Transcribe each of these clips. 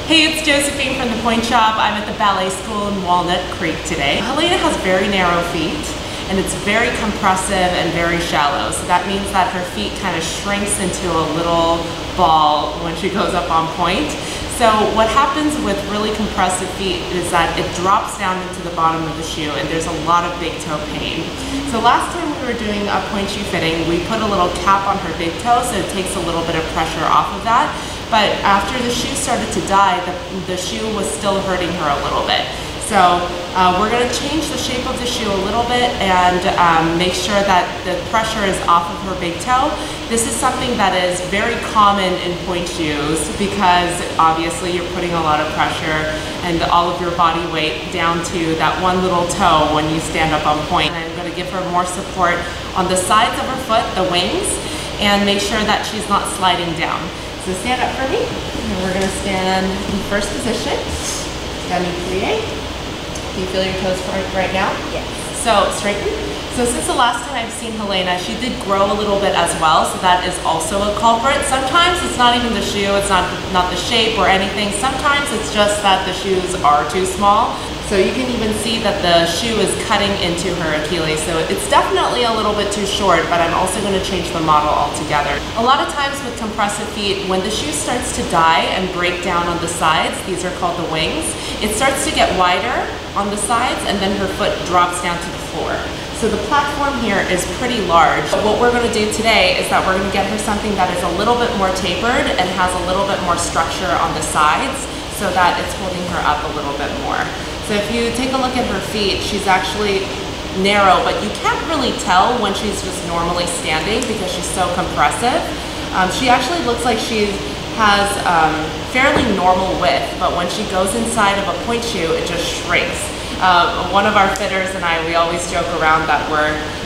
Hey, it's Josephine from ThePointeShop. I'm at the ballet school in Walnut Creek today. Helena has very narrow feet, and it's very compressive and very shallow. So that means that her feet kind of shrinks into a little ball when she goes up on pointe. So what happens with really compressive feet is that it drops down into the bottom of the shoe and there's a lot of big toe pain. So last time we were doing a pointe shoe fitting, we put a little cap on her big toe so it takes a little bit of pressure off of that. But after the shoe started to die, the shoe was still hurting her a little bit. So we're going to change the shape of the shoe a little bit and make sure that the pressure is off of her big toe. This is something that is very common in pointe shoes because obviously you're putting a lot of pressure and all of your body weight down to that one little toe when you stand up on pointe. And I'm going to give her more support on the sides of her foot, the wings, and make sure that she's not sliding down. So stand up for me, and we're going to stand in first position, demi-plie. Do you feel your toes right now? Yes. So straighten. So since the last time I've seen Helena, she did grow a little bit as well, so that is also a culprit. Sometimes it's not even the shoe, it's not the shape or anything. Sometimes it's just that the shoes are too small. So you can even see that the shoe is cutting into her Achilles. So it's definitely a little bit too short, but I'm also going to change the model altogether. A lot of times with compressive feet, when the shoe starts to die and break down on the sides, these are called the wings, it starts to get wider on the sides and then her foot drops down to the floor. So the platform here is pretty large. What we're going to do today is that we're going to get her something that is a little bit more tapered and has a little bit more structure on the sides so that it's holding her up a little bit more. So if you take a look at her feet, she's actually narrow, but you can't really tell when she's just normally standing because she's so compressive. She actually looks like she has fairly normal width, but when she goes inside of a pointe shoe, it just shrinks. One of our fitters and I, we always joke around that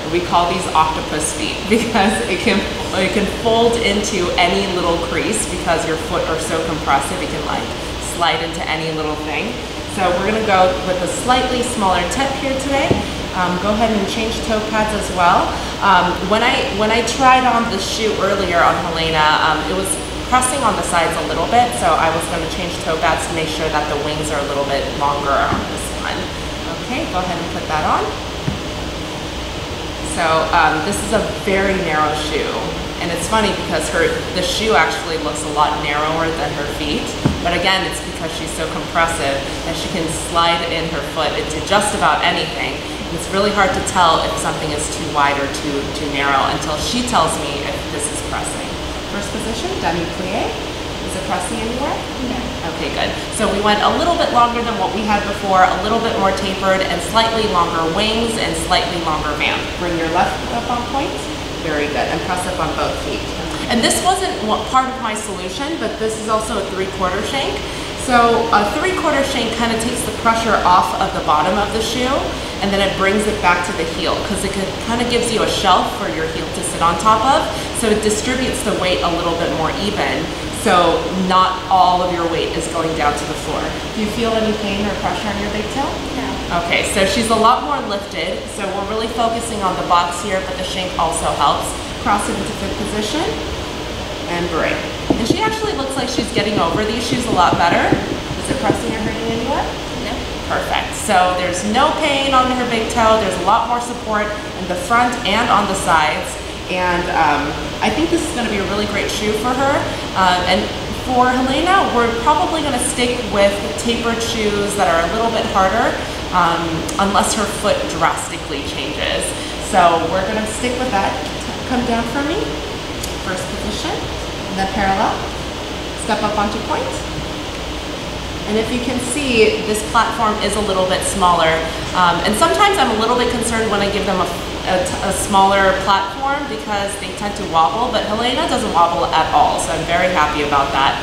we call these octopus feet because it can fold into any little crease because your foot are so compressive, it can like slide into any little thing. So we're going to go with a slightly smaller tip here today. Go ahead and change toe pads as well. When I tried on the shoe earlier on Helena, it was pressing on the sides a little bit, so I was going to change toe pads to make sure that the wings are a little bit longer on this one. Okay, go ahead and put that on. So this is a very narrow shoe, and it's funny because the shoe actually looks a lot narrower than her feet, but again, it's because she's so compressive that she can slide in her foot into just about anything. It's really hard to tell if something is too wide or too narrow until she tells me if this is pressing. First position, demi-plie. Is it pressing anywhere? No. Okay, good. So we went a little bit longer than what we had before, a little bit more tapered, and slightly longer wings and slightly longer vamp. Bring your left foot up on pointe. Very good. And press up on both feet. And this wasn't part of my solution, but this is also a 3/4 shank. So a 3/4 shank kind of takes the pressure off of the bottom of the shoe, and then it brings it back to the heel because it kind of gives you a shelf for your heel to sit on top of. So it distributes the weight a little bit more even. So not all of your weight is going down to the floor. Do you feel any pain or pressure on your big toe? No. Okay, so she's a lot more lifted. So we're really focusing on the box here, but the shank also helps. Cross it into fifth position and break. And she actually looks like she's getting over these shoes a lot better. Is it pressing or hurting anywhere? No. Perfect. So there's no pain on her big toe. There's a lot more support in the front and on the sides. And I think this is going to be a really great shoe for her. And for Helena, we're probably going to stick with tapered shoes that are a little bit harder unless her foot drastically changes. So we're going to stick with that. Come down for me. First position, and then parallel. Step up onto pointe. And if you can see, this platform is a little bit smaller. And sometimes I'm a little bit concerned when I give them a smaller platform because they tend to wobble, but Helena doesn't wobble at all, so I'm very happy about that.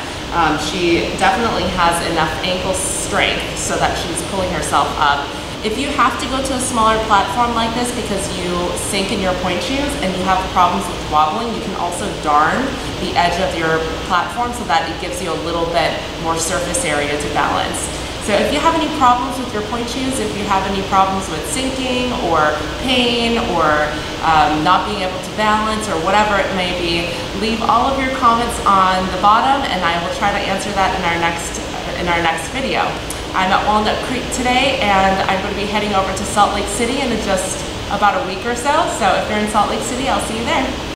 She definitely has enough ankle strength so that she's pulling herself up. If you have to go to a smaller platform like this because you sink in your pointe shoes and you have problems with wobbling, you can also darn the edge of your platform so that it gives you a little bit more surface area to balance. So if you have any problems with your pointe shoes, if you have any problems with sinking or pain or not being able to balance or whatever it may be, leave all of your comments on the bottom and I will try to answer that in our next in our next video. I'm at Walnut Creek today, and I'm going to be heading over to Salt Lake City in just about a week or so. So if you're in Salt Lake City, I'll see you there.